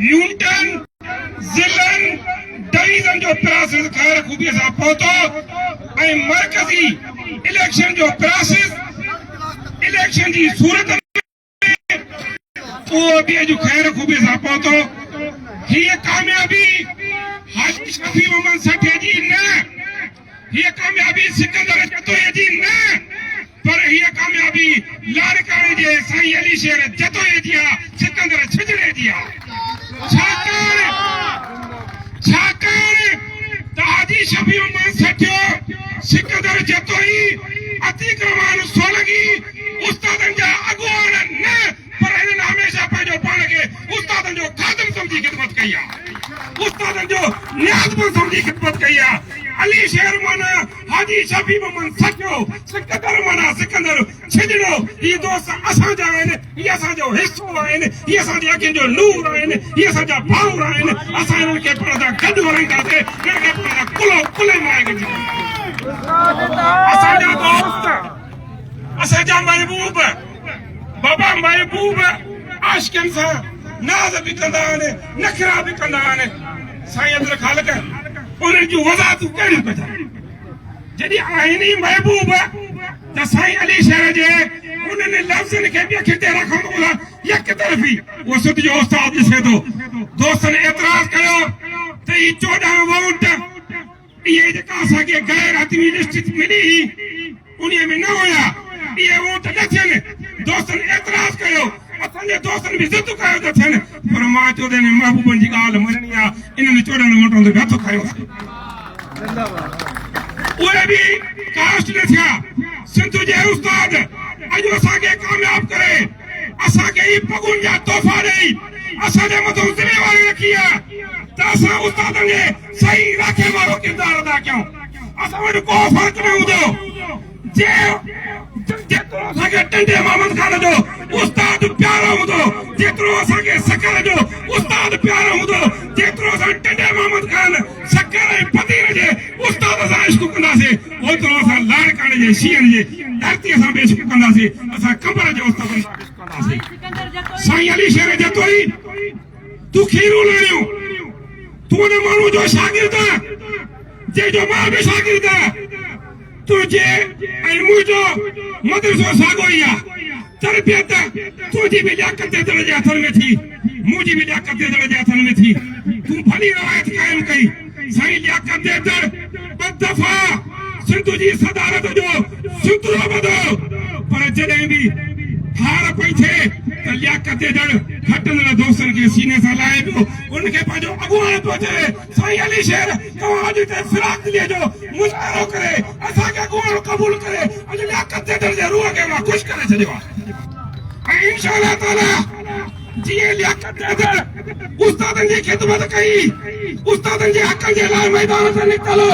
यूनिटन ज़िलन division जो process ख़ैर खूबीअ सां पहुतो ऐं मरकज़ी इलेक्शन जो प्रोसेस इलेक्शन जी सूरत उहो बि अॼु ख़ैर खूबीअ सां पहुतो। हीअ कामयाबी हाजी शफी मोहम्मद सठे जी न, हीअ कामयाबी सिकंदर जतोई जी न, पर हीअ कामयाबी लाड़काणे जे साईं अली शेर जतोई जी आहे, सिकंदर छिजड़े जी आहे। छाकाणि त हाजी शफी मोहम्मद सठियो सिकंदर जतोई अतीक रहमान सोलंकी उस्तादनि जा अॻुवान न, पर हिननि हमेशह पंहिंजो पाण खे उस्तादनि जो ख़ादिम समझी ख़िदमत कई आहे, उस्तादनि जो नियाज़मंद समझी ख़िदमत कई आहे। अली शेर माना हाजी शफी मोहम्मद सठियो, सिकंदर माना सिकंदर छिजड़ो। ही दोस्त असांजा आहिनि, ही असांजो हिसो आहिनि, ही असांजी अखियुनि जो नूर आहिनि, ही असांजा भाउर आहिनि। असां हिननि खे पाण सां गॾु हलाईंदासीं, हिननि खे पाण सां कुले माए असांजा दोस्त, असांजा महबूब, बाबा महबूब आशिकनि सां नाज़ बि कंदा आहिनि, नखरा बि कंदा आहिनि। साईं अब्दुल ख़ालिक उन्हनि जूं वज़ाहतूं कहिड़ियूं कजा जॾहिं आहिनि ई महबूब त साईं अली शेर जे उन्हनि लफ़्ज़नि खे बि अखि ते रखण महिल यक तरफ़ी उहो सुध जो उस्ताद ॾिसे थो। दोस्तनि एतिराज़ कयो त ही 14 वोट इहे जेका असांखे गैर हतमी लिस्ट मिली उन्हीअ में न हुया, इहे वोट न थियनि। दोस्तनि एतिराज़ कयो, असांजे दोस्तनि बि ज़िद कयो त थियनि, पर मां चयो त महबूबनि जी ॻाल्हि मञणी आहे। इन्हनि 14 वोटनि ते हथु खयोसीं, उहे बि कास्ट न थिया। सिंध जे उस्ताद अॼु असांखे कामयाब करे असांखे ई पगुनि जा तोहफ़ा ॾेई असांजे मथां ज़िमेवारी रखी आहे त असां उस्तादनि जे सही राखे वारो किरदारु अदा कयूं। असां वटि को फ़र्क़ु न हूंदो, जेतिरो असांखे टंडे मोहम्मद ख़ान जो उस्ताद प्यारो हूंदो, जेतिरो असांखे सकर जो उस्ताद प्यारो हूंदो, जेतिरो असां टंडे मोहम्मद ख़ान सकर ऐं पतीर जे उस्ताद सां इश्क कंदासीं, ओतिरो असां लाड़काणे जे शींहनि जे धरतीअ सां बि इश्क कंदासीं। असां कमर जे उस्तादनि सां इश्क कंदासीं। साईं अली शेर जतोई तूं खीरूं लाणियूं, तूं उन माण्हू जो शागिर्द आहे जंहिंजो मां बि शागिर्द आहियां। तुंहिंजे ऐं मुंहिंजो मदरसो साॻियो ई आहे। तरबियत तुंहिंजी बि लियाकत तेदड़ जे हथनि में थी, मुंहिंजी बि लियाकत तेदड़ जे हथनि में थी। तूं भली रवायत क़ाइमु कई। साईं लियाकत तेदड़ 2 दफ़ा सिंध जी सदारत जो सुतरो ॿधो, पर जॾहिं बि हार पई थिए त लियाकत तेदड़ खटंदड़ दोस्तनि खे सीने सां लाहे पियो, उनखे पंहिंजो अॻुवान पियो चए, साईं अली शेर तव्हां अॼु हिते फिराक दिलीअ जो मुज़ाहिरो करे असांखे अॻुवान क़बूल करे अॼु लियाकत तेदड़ जे रूह खे मां ख़ुशि करे छॾियो आहे। ऐं इंशा अल्लाह ताला जीअं लियाकत तेदड़ उस्तादनि जी ख़िदमत कई, उस्तादनि जे हक़ जे लाइ मैदान ते निकितलो।